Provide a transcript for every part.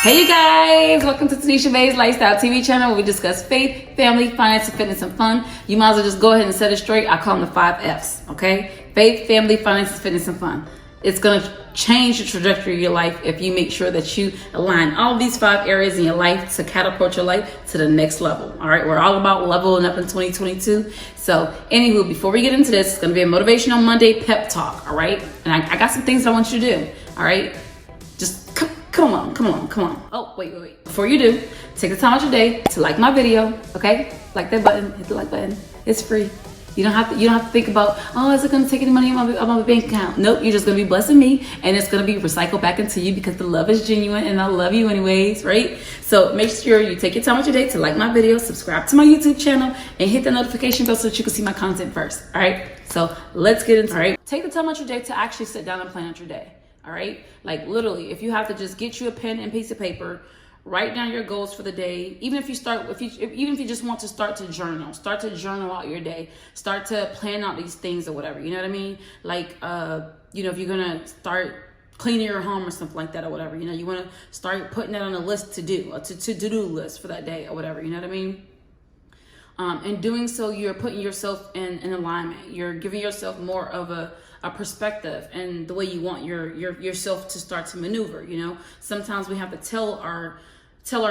Hey you guys, welcome to Tanisha Bay's Lifestyle TV channel where we discuss faith, family, finance, fitness, and fun. You might as well just go ahead and set it straight. I call them the 5 F's, okay? Faith, family, finance, fitness, and fun. It's going to change the trajectory of your life if you make sure that you align all these 5 areas in your life to catapult your life to the next level. All right, we're all about leveling up in 2022. So anywho, before we get into this, it's going to be a Motivational Monday pep talk, all right? And I got some things I want you to do, all right? Just come on. Oh, wait. Before you do, take the time out your day to like my video, okay? Like that button, hit the like button. It's free. You don't have to think about, oh, is it gonna take any money out of my bank account? Nope, you're just gonna be blessing me and it's gonna be recycled back into you because the love is genuine and I love you anyways, right? So make sure you take your time out your day to like my video, subscribe to my YouTube channel, and hit the notification bell so that you can see my content first, all right? So let's get into it, all right? Take the time out your day to actually sit down and plan out your day. All right, like literally, if you have to just get you a pen and piece of paper, write down your goals for the day. Even if you just want to start to journal out your day, start to plan out these things or whatever. You know what I mean? Like, if you're gonna start cleaning your home or something like that or whatever, you want to start putting that on a list to do, a to-do list for that day or whatever. You know what I mean? And doing so, you're putting yourself in alignment. You're giving yourself more of a perspective and the way you want yourself to start to maneuver. Sometimes we have to tell our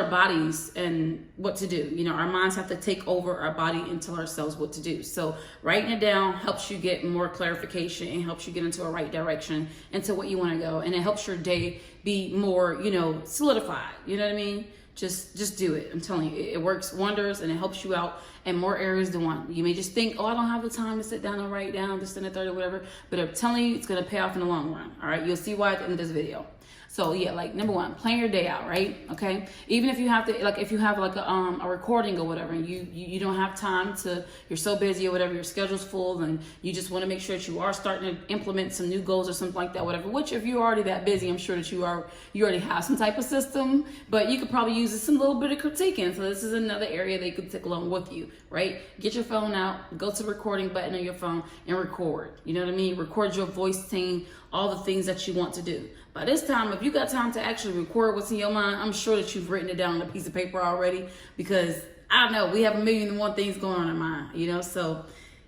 bodies and what to do. Our minds have to take over our body and tell ourselves what to do. So writing it down helps you get more clarification and helps you get into a right direction into what you want to go, and it helps your day be more solidified. You know what I mean? Just do it. I'm telling you, it works wonders and it helps you out in more areas than one. You may just think, oh, I don't have the time to sit down and write down this and the third or whatever, but I'm telling you, it's going to pay off in the long run. All right, you'll see why at the end of this video. So yeah, like number 1, plan your day out, right? Okay. Even if you have to, like, if you have like a recording or whatever, and you don't have time to, you're so busy or whatever, your schedule's full, and you just want to make sure that you are starting to implement some new goals or something like that, whatever. Which, if you're already that busy, I'm sure that you already have some type of system, but you could probably use some little bit of critiquing. So this is another area they could take along with you, right? Get your phone out, go to the recording button on your phone, and record. You know what I mean? Record your voice saying all the things that you want to do. By this time, if you got time to actually record what's in your mind, I'm sure that you've written it down on a piece of paper already, because I don't know, we have 1,000,001 things going on in mind, so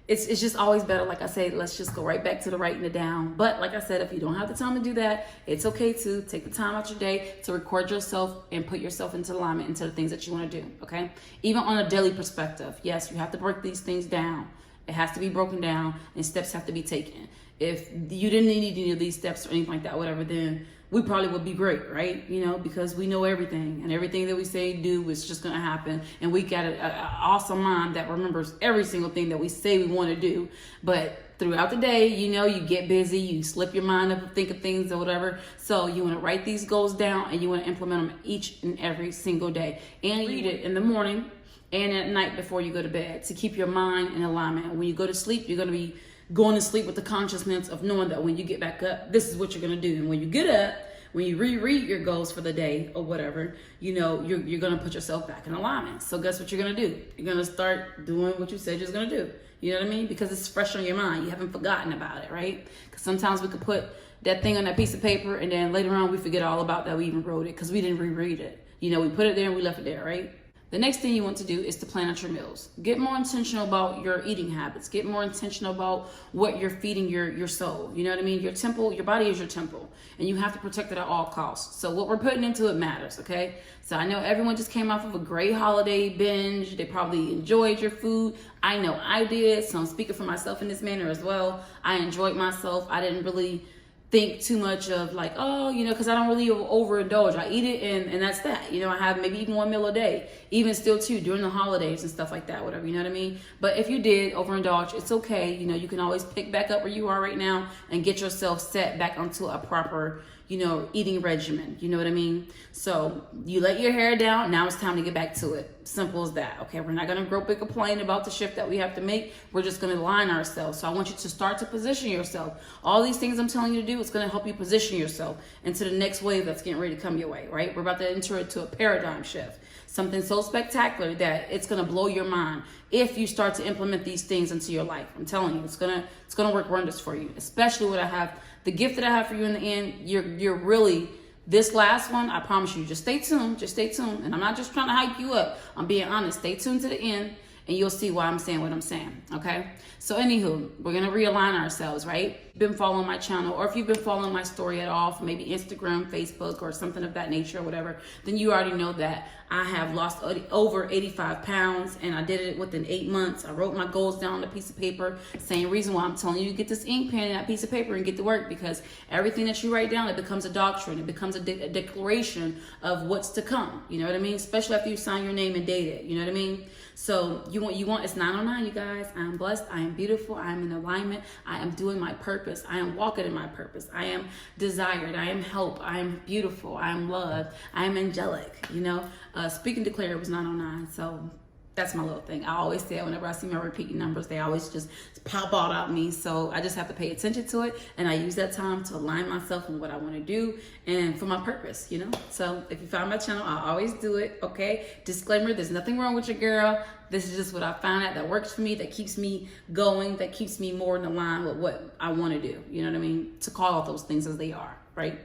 it's just always better. Like I said, let's just go right back to the writing it down. But like I said, if you don't have the time to do that, it's okay to take the time out your day to record yourself and put yourself into alignment into the things that you want to do, okay? Even on a daily perspective, yes, you have to break these things down. It has to be broken down and steps have to be taken. If you didn't need any of these steps or anything like that, whatever, then we probably would be great, right? Because we know everything, and everything that we say do is just going to happen. And we got an awesome mind that remembers every single thing that we say we want to do. But throughout the day, you get busy, you slip your mind up and think of things or whatever. So you want to write these goals down and you want to implement them each and every single day. And read it in the morning and at night before you go to bed to keep your mind in alignment. And when you go to sleep, you're going to be going to sleep with the consciousness of knowing that when you get back up, this is what you're going to do. And when you get up, when you reread your goals for the day or whatever, you're going to put yourself back in alignment. So guess what you're going to do? You're going to start doing what you said you're going to do. You know what I mean? Because it's fresh on your mind. You haven't forgotten about it, right? Because sometimes we could put that thing on that piece of paper and then later on we forget all about that we even wrote it because we didn't reread it. We put it there and we left it there, right? The next thing you want to do is to plan out your meals. Get more intentional about your eating habits. Get more intentional about what you're feeding your soul. You know what I mean? Your temple, your body is your temple, and you have to protect it at all costs. So what we're putting into it matters, okay? So I know everyone just came off of a great holiday binge. They probably enjoyed your food. I know I did, so I'm speaking for myself in this manner as well. I enjoyed myself. I didn't really think too much of like, because I don't really overindulge. I eat it and that's that. I have maybe even 1 meal a day, even still too during the holidays and stuff like that, whatever, you know what I mean? But if you did overindulge, it's okay. You can always pick back up where you are right now and get yourself set back onto a proper, eating regimen. You know what I mean? So you let your hair down. Now it's time to get back to it. Simple as that. Okay. We're not going to grow big complain about the shift that we have to make. We're just going to align ourselves. So I want you to start to position yourself. All these things I'm telling you to do, it's going to help you position yourself into the next wave that's getting ready to come your way, right? We're about to enter into a paradigm shift. Something so spectacular that it's going to blow your mind if you start to implement these things into your life. I'm telling you, it's going to work wonders for you, especially what I have, the gift that I have for you in the end. You're really This last one, I promise you, just stay tuned. Just stay tuned. And I'm not just trying to hype you up. I'm being honest. Stay tuned to the end, and you'll see why I'm saying what I'm saying, okay? So anywho, we're going to realign ourselves, right? Been following my channel, or if you've been following my story at all from maybe Instagram, Facebook, or something of that nature or whatever, then you already know that I have lost over 85 pounds, and I did it within 8 months. I wrote my goals down on a piece of paper. Same reason why I'm telling you to get this ink pen and that piece of paper and get to work, because everything that you write down, it becomes a doctrine. It becomes a declaration of what's to come. You know what I mean? Especially after you sign your name and date it. You know what I mean? So you want it's 909, you guys. I am blessed. I am beautiful. I am in alignment. I am doing my purpose. I am walking in my purpose. I am desired. I am help. I am beautiful. I am loved. I am angelic. You know, speak and declare, it was 909. So that's my little thing. I always say it whenever I see my repeating numbers, they always just pop out at me. So I just have to pay attention to it. And I use that time to align myself with what I want to do and for my purpose, you know? So if you find my channel, I always do it, okay? Disclaimer, there's nothing wrong with your girl. This is just what I found out that works for me, that keeps me going, that keeps me more in line with what I want to do. You know what I mean? To call out those things as they are, right?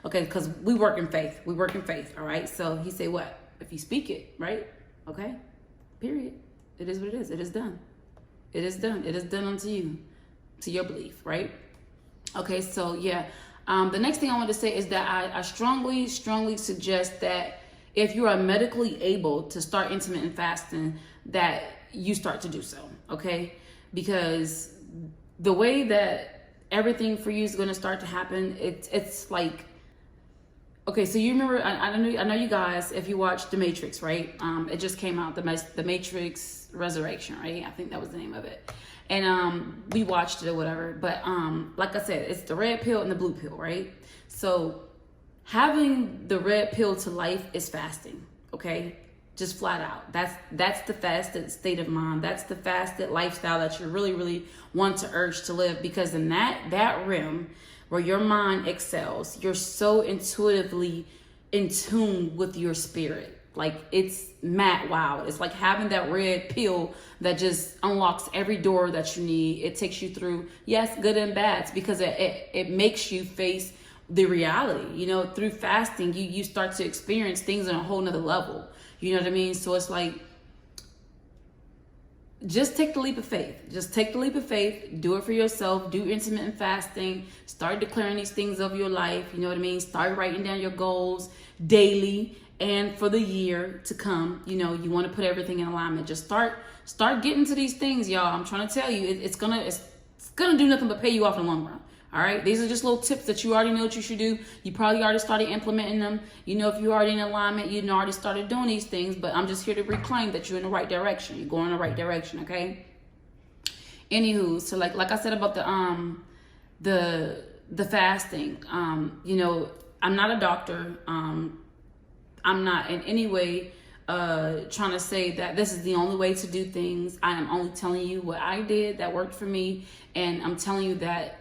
Okay, because we work in faith. We work in faith, all right? So he said what? If you speak it, right? Okay? Period. It is what it is. It is done. It is done. It is done unto you, to your belief, right? Okay, so yeah. The next thing I want to say is that I strongly suggest that if you are medically able to start intermittent fasting, that you start to do so, okay? Because the way that everything for you is going to start to happen, it's like, okay, so you remember, I know you guys, if you watched The Matrix, right? It just came out, The Matrix Resurrection, right? I think that was the name of it. And we watched it or whatever. But like I said, it's the red pill and the blue pill, right? So having the red pill to life is fasting, okay? Just flat out. That's the fasted state of mind. That's the fasted lifestyle that you really want to urge to live, because in that realm where your mind excels, you're so intuitively in tune with your spirit. Like, it's mad wow. It's like having that red pill that just unlocks every door that you need. It takes you through, yes, good and bad, because it makes you face the reality. You know, through fasting, you start to experience things on a whole nother level. You know what I mean? So it's like, just take the leap of faith. Just take the leap of faith. Do it for yourself. Do intermittent fasting. Start declaring these things of your life. You know what I mean? Start writing down your goals daily and for the year to come. You know, you want to put everything in alignment. Just start getting to these things, y'all. I'm trying to tell you, it's gonna do nothing but pay you off in the long run. All right, these are just little tips that you already know what you should do. You probably already started implementing them. You know, if you're already in alignment, you already started doing these things. But I'm just here to reclaim that you're in the right direction. You're going in the right direction, okay? Anywho, so like I said about the fasting. You know, I'm not a doctor. I'm not in any way trying to say that this is the only way to do things. I am only telling you what I did that worked for me, and I'm telling you that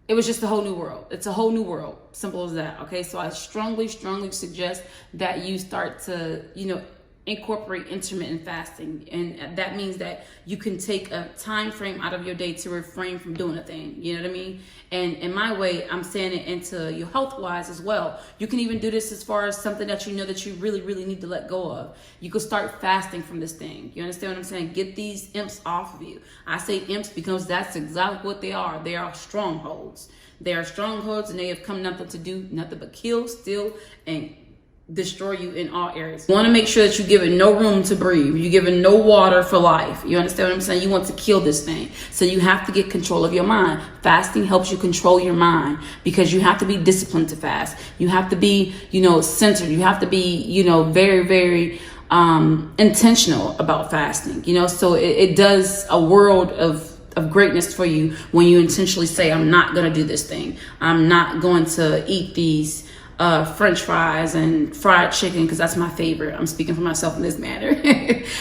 it was just a whole new world. It's a whole new world. Simple as that. Okay. So I strongly suggest that you start to, you know, incorporate intermittent fasting. And that means that you can take a time frame out of your day to refrain from doing a thing. You know what I mean? And in my way, I'm saying it into your health wise as well. You can even do this as far as something that you know that you really need to let go of. You could start fasting from this thing. You understand what I'm saying? Get these imps off of you. I say imps because that's exactly what they are. They are strongholds. They are strongholds, and they have come nothing but kill, steal, and destroy you in all areas. You want to make sure that you give it no room to breathe. You give it no water for life. You understand what I'm saying? You want to kill this thing. So you have to get control of your mind. Fasting helps you control your mind, because you have to be disciplined to fast. You have to be, you know, centered. You have to be, you know, very intentional about fasting. You know, so it does a world of greatness for you when you intentionally say, I'm not going to do this thing. I'm not going to eat these French fries and fried chicken, because that's my favorite. I'm speaking for myself in this matter.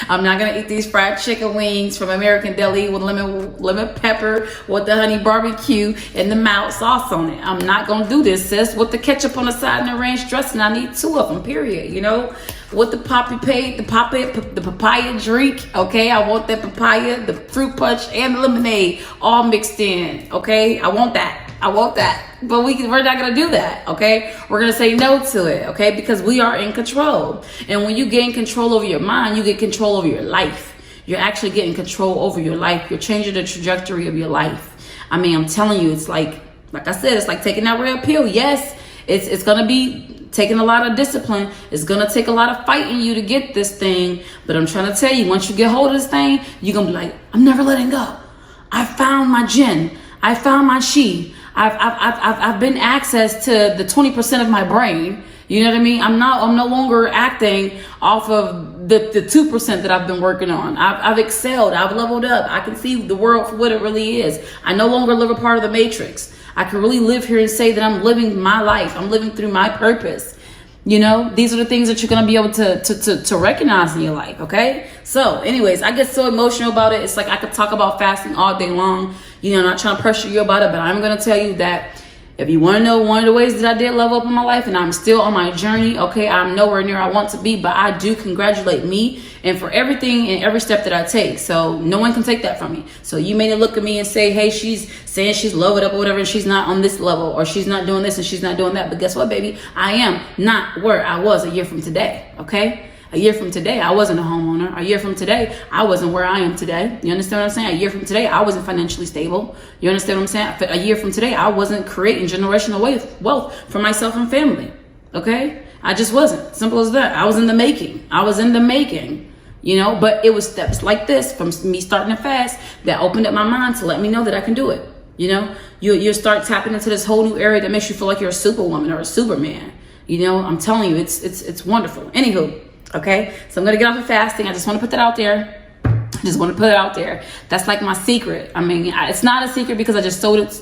I'm not gonna eat these fried chicken wings from American Deli with lemon pepper with the honey barbecue and the mild sauce on it. I'm not gonna do this, sis, with the ketchup on the side and the ranch dressing. I need 2 of them, period. You know, with the papaya drink. Okay, I want that papaya, the fruit punch, and the lemonade all mixed in. Okay, I want that. I want that. But we're not going to do that, okay? We're going to say no to it, okay? Because we are in control. And when you gain control over your mind, you get control over your life. You're actually getting control over your life. You're changing the trajectory of your life. I mean, I'm telling you, it's like I said, it's like taking that red pill. Yes, it's going to be taking a lot of discipline. It's going to take a lot of fighting you to get this thing. But I'm trying to tell you, once you get hold of this thing, you're going to be like, I'm never letting go. I found my Jin. I found my Shi. I've been access to the 20% of my brain. You know what I mean? I'm no longer acting off of the 2% that I've been working on. I've excelled. I've leveled up. I can see the world for what it really is. I no longer live a part of the matrix. I can really live here and say that I'm living my life. I'm living through my purpose. You know, these are the things that you're going to be able to recognize in your life. Okay. So anyways, I get so emotional about it. It's like I could talk about fasting all day long. You know, not trying to pressure you about it, but I'm going to tell you that if you want to know one of the ways that I did level up in my life, and I'm still on my journey, okay, I'm nowhere near I want to be, but I do congratulate me and for everything and every step that I take. So no one can take that from me. So you may look at me and say, hey, she's saying she's leveled up or whatever, and she's not on this level, or she's not doing this and she's not doing that. But guess what, baby? I am not where I was a year from today, okay? A year from today, I wasn't a homeowner. A year from today, I wasn't where I am today. You understand what I'm saying? A year from today, I wasn't financially stable. You understand what I'm saying? A year from today, I wasn't creating generational wealth for myself and family. Okay? I just wasn't. Simple as that. I was in the making. You know, but it was steps like this from me starting to fast that opened up my mind to let me know that I can do it. You know, you start tapping into this whole new area that makes you feel like you're a superwoman or a superman. You know, I'm telling you, it's wonderful. Anywho. Okay, so I'm gonna get off of fasting. I just want to put that out there. That's like my secret. I mean, it's not a secret because I just sold it.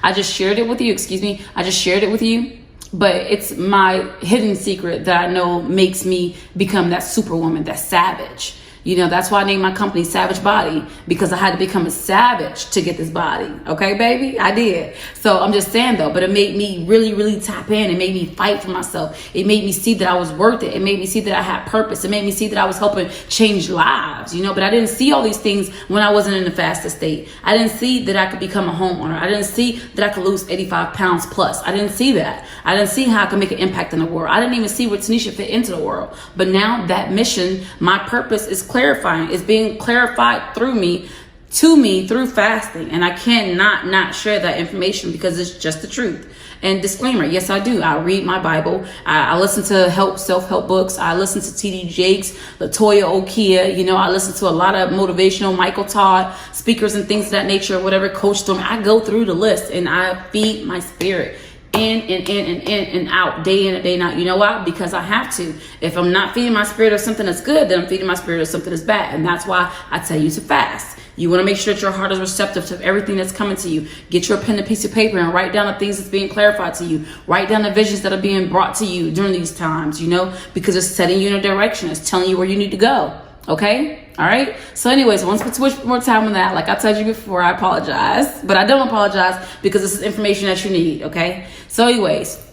I just shared it with you. Excuse me. I just shared it with you. But it's my hidden secret that I know makes me become that superwoman, that savage. You know, that's why I named my company Savage Body, because I had to become a savage to get this body. Okay, baby? I did. So I'm just saying though, but it made me really, really tap in. It made me fight for myself. It made me see that I was worth it. It made me see that I had purpose. It made me see that I was helping change lives, you know, but I didn't see all these things when I wasn't in the fastest state. I didn't see that I could become a homeowner. I didn't see that I could lose 85 pounds plus. I didn't see that. I didn't see how I could make an impact in the world. I didn't even see where Tanisha fit into the world. But now that mission, my purpose is clarifying. It's being clarified through me, to me, through fasting. And I cannot not share that information because it's just the truth. And disclaimer, yes, I do. I read my Bible. I listen to self-help books. I listen to T.D. Jakes, Latoya Okia. You know, I listen to a lot of motivational Michael Todd speakers and things of that nature, whatever, Coach Storm. I go through the list and I feed my spirit. In and out, day in and day out. You know why? Because I have to. If I'm not feeding my spirit of something that's good, then I'm feeding my spirit of something that's bad. And that's why I tell you to fast. You want to make sure that your heart is receptive to everything that's coming to you. Get your pen and piece of paper and write down the things that's being clarified to you. Write down the visions that are being brought to you during these times, you know, because it's setting you in a direction. It's telling you where you need to go. Okay? All right? So anyways, I want to spend too much more time on that. Like I told you before, I apologize. But I don't apologize because this is information that you need. Okay? So anyways,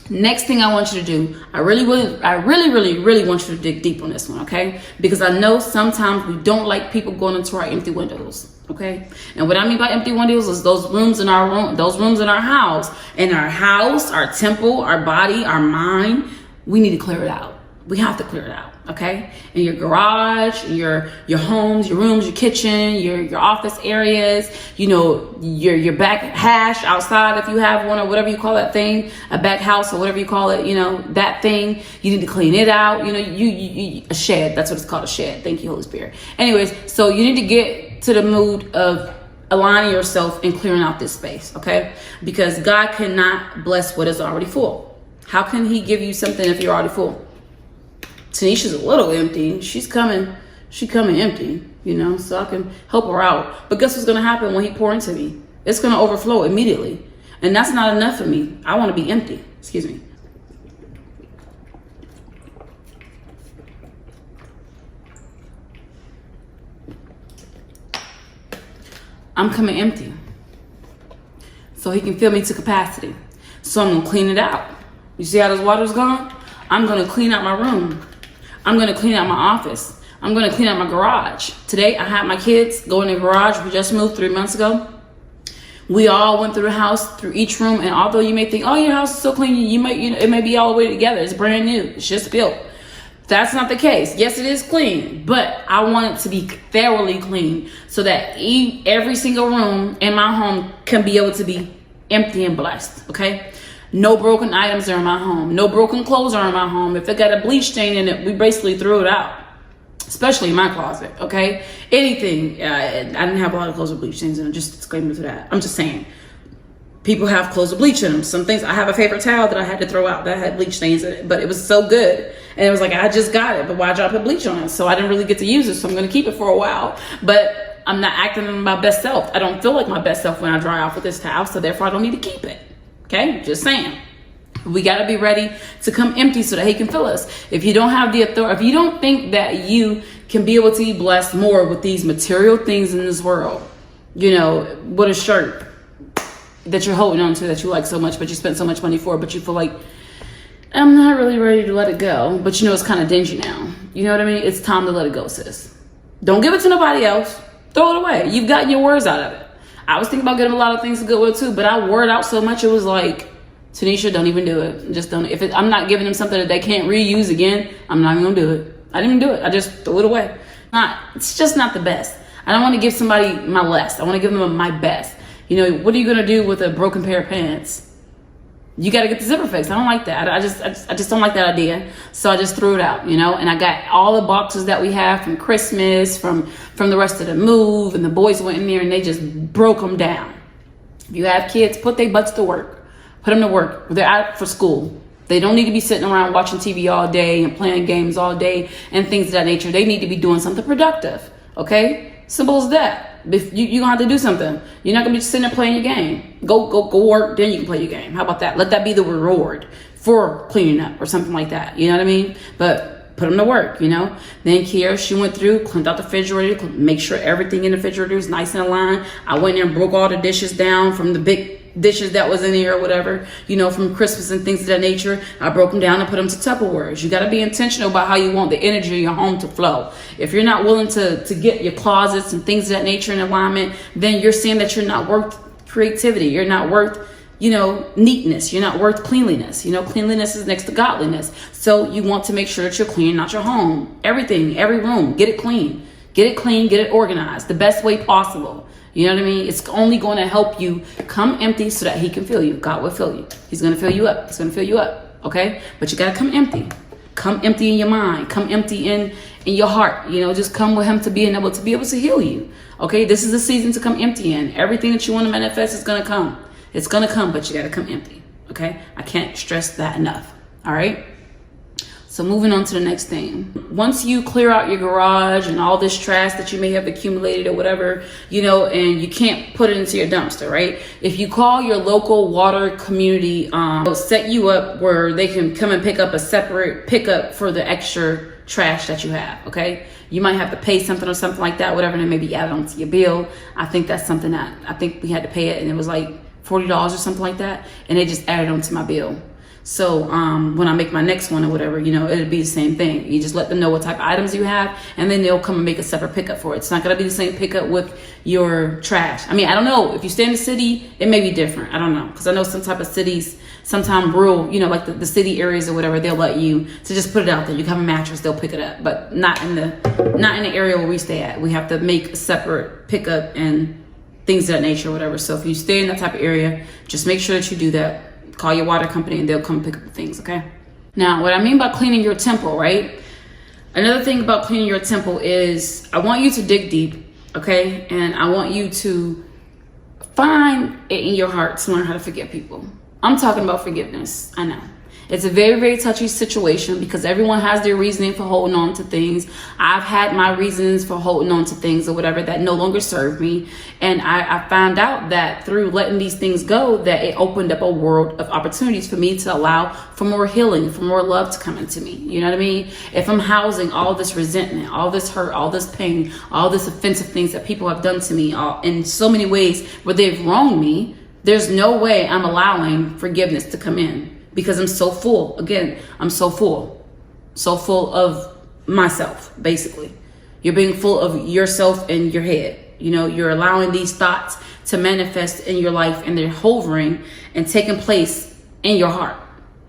next thing I want you to do, I really want you to dig deep on this one. Okay? Because I know sometimes we don't like people going into our empty windows. Okay? And what I mean by empty windows is those rooms in our house. In our house, our temple, our body, our mind. We need to clear it out. We have to clear it out, okay? In your garage, your homes, your rooms, your kitchen, your office areas, you know, your back hash outside if you have one, or whatever you call that thing, a back house or whatever you call it, you know, that thing. You need to clean it out. You know, a shed. That's what it's called, a shed. Thank you, Holy Spirit. Anyways, so you need to get to the mood of aligning yourself and clearing out this space, okay? Because God cannot bless what is already full. How can He give you something if you're already full? Tanisha's a little empty. She's coming empty, you know, so I can help her out. But guess what's going to happen when He pour into me? It's going to overflow immediately. And that's not enough for me. I want to be empty. Excuse me. I'm coming empty. So He can fill me to capacity. So I'm going to clean it out. You see how this water's gone? I'm going to clean out my room. I'm going to clean out my office. I'm going to clean out my garage. Today, I had my kids go in the garage. We just moved 3 months ago. We all went through the house, through each room, and although you may think, oh, your house is so clean, it may be all the way together. It's brand new. It's just built. That's not the case. Yes, it is clean, but I want it to be thoroughly clean so that every single room in my home can be able to be empty and blessed, okay? No broken items are in my home. No broken clothes are in my home. If it got a bleach stain in it, we basically threw it out. Especially in my closet, okay? Anything. I didn't have a lot of clothes with bleach stains in them, just disclaimer to that. I'm just saying. People have clothes with bleach in them. Some things, I have a favorite towel that I had to throw out that had bleach stains in it, but it was so good. And it was like, I just got it, but why did I put bleach on it? So I didn't really get to use it, so I'm gonna keep it for a while. But I'm not acting in my best self. I don't feel like my best self when I dry off with this towel, so therefore I don't need to keep it, okay? Just saying. We got to be ready to come empty so that he can fill us. If you don't have the authority, if you don't think that you can be able to be blessed more with these material things in this world, you know, with a shirt that you're holding on to that you like so much, but you spent so much money for, but you feel like, I'm not really ready to let it go, but you know, it's kind of dingy now. You know what I mean? It's time to let it go, sis. Don't give it to nobody else. Throw it away. You've gotten your words out of it. I was thinking about getting a lot of things to Goodwill too, but I wore it out so much, it was like, Tanisha, don't even do it. Just don't. I'm not giving them something that they can't reuse again, I'm not even gonna do it. I didn't even do it. I just threw it away. It's just not the best. I don't want to give somebody my less. I want to give them my best. You know, what are you gonna do with a broken pair of pants? You got to get the zipper fixed. I don't like that. I just don't like that idea. So I just threw it out, you know. And I got all the boxes that we have from Christmas, from the rest of the move, and the boys went in there and they just broke them down. If you have kids, put their butts to work. Put them to work. They're out for school. They don't need to be sitting around watching TV all day and playing games all day and things of that nature. They need to be doing something productive. Okay? Simple as that. If you're going to have to do something. You're not going to be just sitting there playing your game. Go work, then you can play your game. How about that? Let that be the reward for cleaning up or something like that. You know what I mean? But put them to work, you know? Then Kiara, she went through, cleaned out the refrigerator, make sure everything in the refrigerator is nice and aligned. I went in and broke all the dishes down from the big dishes that was in here or whatever, you know, from Christmas and things of that nature. I broke them down and put them to Tupperwares. You got to be intentional about how you want the energy of your home to flow. If you're not willing to get your closets and things of that nature in alignment, then you're saying that you're not worth creativity. You're not worth, you know, neatness. You're not worth cleanliness. You know, cleanliness is next to godliness. So you want to make sure that you're cleaning out your home. Everything, every room, get it clean. Get it clean, get it organized the best way possible. You know what I mean? It's only going to help you come empty so that he can fill you. God will fill you. He's going to fill you up. He's going to fill you up. Okay? But you got to come empty. Come empty in your mind. Come empty in your heart. You know, just come with him to be able to heal you. Okay? This is the season to come empty in. Everything that you want to manifest is going to come. It's going to come, but you got to come empty. Okay? I can't stress that enough. All right? So moving on to the next thing. Once you clear out your garage and all this trash that you may have accumulated or whatever, you know, and you can't put it into your dumpster, right? If you call your local water community, they'll set you up where they can come and pick up a separate pickup for the extra trash that you have, okay? You might have to pay something or something like that, whatever, and then maybe add it onto your bill. I think that's something that, I think we had to pay it and it was like $40 or something like that. And they just added onto my bill. So when I make my next one or whatever, you know, it'll be the same thing. You just let them know what type of items you have, and then they'll come and make a separate pickup for it. It's not going to be the same pickup with your trash. I mean, I don't know. If you stay in the city, it may be different. I don't know. Because I know some type of cities, sometimes rural, you know, like the city areas or whatever, they'll let you to just put it out there. You have a mattress, they'll pick it up. But not in the area where we stay at. We have to make a separate pickup and things of that nature or whatever. So if you stay in that type of area, just make sure that you do that. Call your water company and they'll come pick up the things, okay? Now, what I mean by cleaning your temple, right? Another thing about cleaning your temple is I want you to dig deep, okay? And I want you to find it in your heart to learn how to forgive people. I'm talking about forgiveness, I know. It's a very, very touchy situation because everyone has their reasoning for holding on to things. I've had my reasons for holding on to things or whatever that no longer serve me. And I found out that through letting these things go, that it opened up a world of opportunities for me to allow for more healing, for more love to come into me. You know what I mean? If I'm housing all this resentment, all this hurt, all this pain, all this offensive things that people have done to me in so many ways where they've wronged me, there's no way I'm allowing forgiveness to come in. Because I'm so full. Again, I'm so full. So full of myself, basically. You're being full of yourself and your head. You know, you're allowing these thoughts to manifest in your life, and they're hovering and taking place in your heart.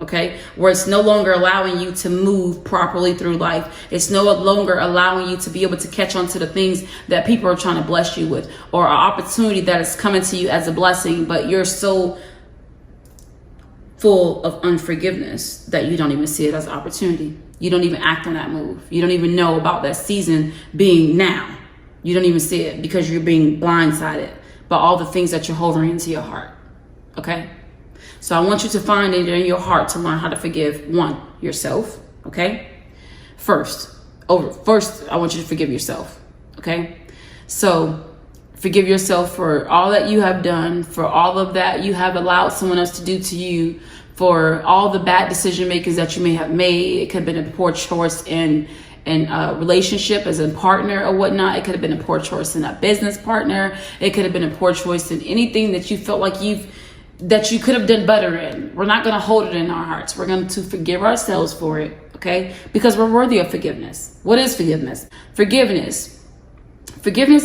Okay, where it's no longer allowing you to move properly through life. It's no longer allowing you to be able to catch on to the things that people are trying to bless you with, or an opportunity that is coming to you as a blessing, but you're so full of unforgiveness that you don't even see it as an opportunity. You don't even act on that move. You don't even know about that season being now. You don't even see it because you're being blindsided by all the things that you're hovering into your heart. Okay? So I want you to find it in your heart to learn how to forgive, one, yourself, okay? First, I want you to forgive yourself, okay? So forgive yourself for all that you have done, for all of that you have allowed someone else to do to you, for all the bad decision makings that you may have made. It could have been a poor choice in a relationship as a partner or whatnot. It could have been a poor choice in a business partner. It could have been a poor choice in anything that you felt like that you could have done better in. We're not going to hold it in our hearts. We're going to forgive ourselves for it, okay? Because we're worthy of forgiveness. What is forgiveness? Forgiveness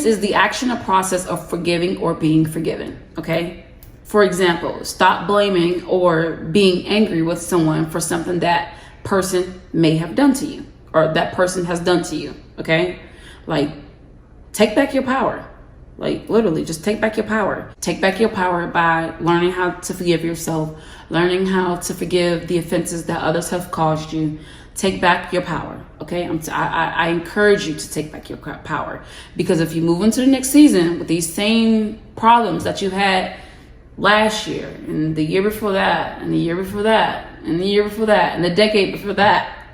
is the action or process of forgiving or being forgiven, okay? For example, stop blaming or being angry with someone for something that person may have done to you, or that person has done to you, okay? Like, take back your power. Like, literally, just take back your power. Take back your power by learning how to forgive yourself, learning how to forgive the offenses that others have caused you. Take back your power, okay? I encourage you to take back your power, because if you move into the next season with these same problems that you had last year, and the year before that, and the year before that, and the year before that, and the decade before that,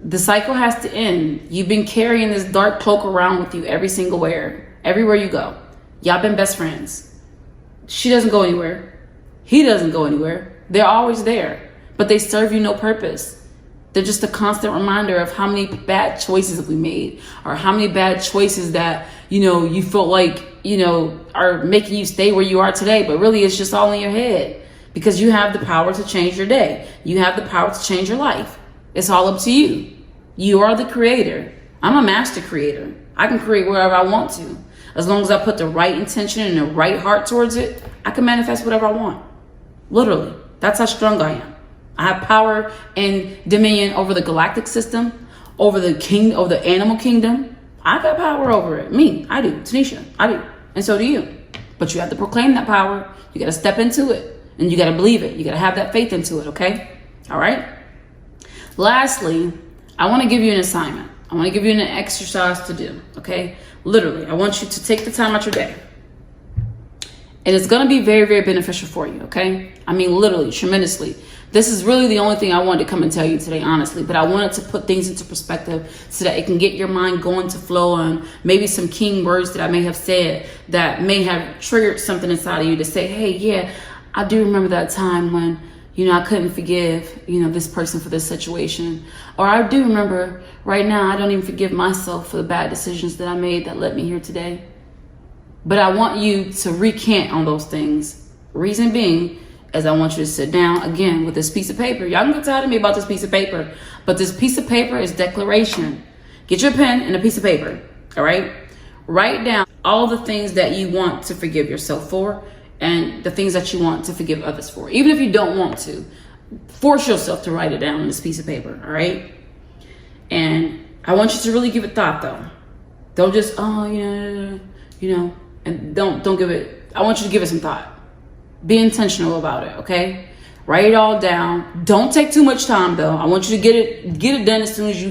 the cycle has to end. You've been carrying this dark cloak around with you everywhere you go. Y'all been best friends. She doesn't go anywhere. He doesn't go anywhere. They're always there, but they serve you no purpose. They're just a constant reminder of how many bad choices we made, or how many bad choices that, you felt like, are making you stay where you are today. But really, it's just all in your head, because you have the power to change your day. You have the power to change your life. It's all up to you. You are the creator. I'm a master creator. I can create wherever I want to. As long as I put the right intention and the right heart towards it, I can manifest whatever I want. Literally. That's how strong I am. I have power and dominion over the galactic system, over the animal kingdom. I've got power over it. Me, I do. Tanisha, I do. And so do you. But you have to proclaim that power. You got to step into it. And you got to believe it. You got to have that faith into it, okay? All right? Lastly, I want to give you an assignment. I want to give you an exercise to do, okay? Literally, I want you to take the time out your day. And it's going to be very, very beneficial for you, okay? I mean, literally, tremendously. This is really the only thing I wanted to come and tell you today, honestly. But I wanted to put things into perspective so that it can get your mind going to flow on maybe some key words that I may have said that may have triggered something inside of you to say, hey, yeah, I do remember that time when I couldn't forgive, this person for this situation. Or I do remember right now, I don't even forgive myself for the bad decisions that I made that led me here today. But I want you to recant on those things. Reason being, as I want you to sit down again with this piece of paper. Y'all can get tired of me about this piece of paper, but this piece of paper is declaration. Get your pen and a piece of paper, all right? Write down all the things that you want to forgive yourself for, and the things that you want to forgive others for. Even if you don't want to, force yourself to write it down on this piece of paper, all right? And I want you to really give it thought, though. Don't just, and don't give it, I want you to give it some thought. Be intentional about it, okay? Write it all down. Don't take too much time, though. I want you to get it done as soon as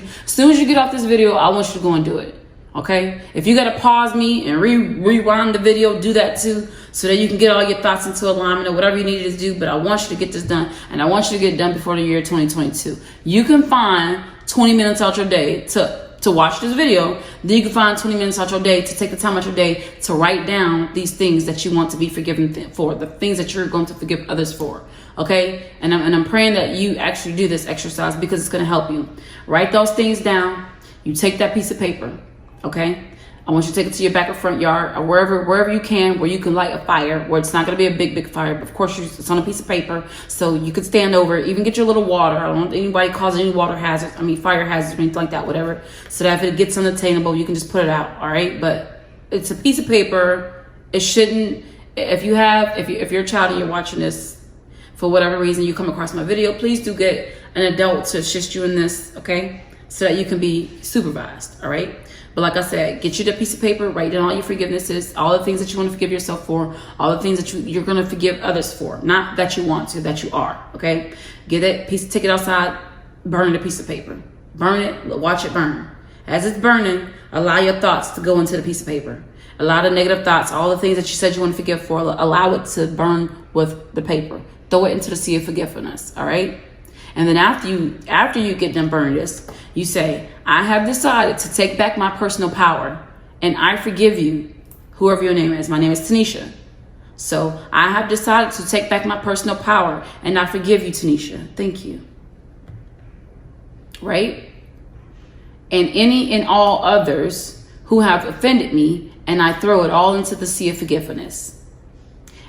you get off this video. I want you to go and do it, okay? If you got to pause me and rewind the video, do that too, so that you can get all your thoughts into alignment or whatever you needed to do. But I want you to get this done, and I want you to get it done before the year 2022. You can find 20 minutes out your day to watch this video. Then you can find 20 minutes out your day to take the time out your day to write down these things that you want to be forgiven for, the things that you're going to forgive others for, okay? And I'm praying that you actually do this exercise, because it's going to help you. Write those things down. You take that piece of paper, okay? I want you to take it to your back or front yard, or wherever you can, where you can light a fire, where it's not going to be a big fire. But of course, it's on a piece of paper, so you could stand over it. Even get your little water. I don't want anybody causing any fire hazards or anything like that, whatever. So that if it gets unattainable, you can just put it out, all right? But it's a piece of paper. It shouldn't, if you're a child and you're watching this, for whatever reason you come across my video, please do get an adult to assist you in this, okay? So that you can be supervised, all right? But like I said, get you the piece of paper, write down all your forgivenesses, all the things that you want to forgive yourself for, all the things that you're going to forgive others for. Not that you want to, that you are, okay? Get that piece, take it outside, burn the piece of paper. Burn it, watch it burn. As it's burning, allow your thoughts to go into the piece of paper. Allow the negative thoughts, all the things that you said you want to forgive for, allow it to burn with the paper. Throw it into the sea of forgiveness, all right? And then after you get done burning this, you say, I have decided to take back my personal power, and I forgive you, whoever your name is. My name is Tanisha. So I have decided to take back my personal power, and I forgive you, Tanisha. Thank you. Right? And any and all others who have offended me, and I throw it all into the sea of forgiveness.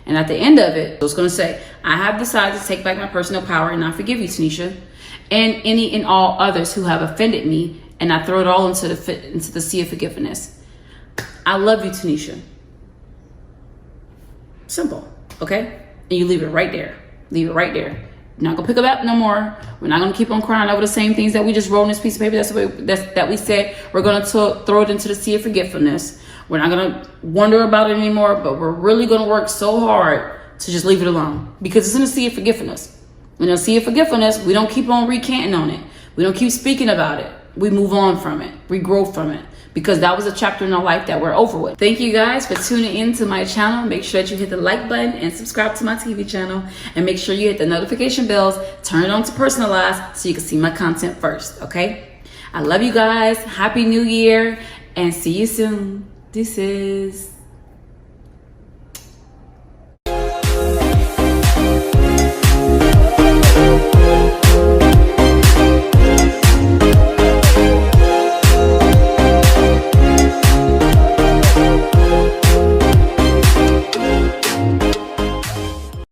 And at the end of it, it's going to say, I have decided to take back my personal power, and I forgive you, Tanisha. And any and all others who have offended me, and I throw it all into the sea of forgiveness. I love you, Tanisha. Simple, okay? And you leave it right there. Leave it right there. You're not gonna pick it up no more. We're not gonna keep on crying over the same things that we just wrote on this piece of paper. That we said we're gonna throw it into the sea of forgiveness. We're not gonna wonder about it anymore, but we're really gonna work so hard to just leave it alone, because it's in the sea of forgiveness. In the sea of forgiveness, we don't keep on recanting on it. We don't keep speaking about it. We move on from it. We grow from it, because that was a chapter in our life that we're over with. Thank you guys for tuning in to my channel. Make sure that you hit the like button and subscribe to my TV channel, and make sure you hit the notification bells, turn it on to personalized so you can see my content first, okay? I love you guys. Happy New Year, and see you soon. Deuces.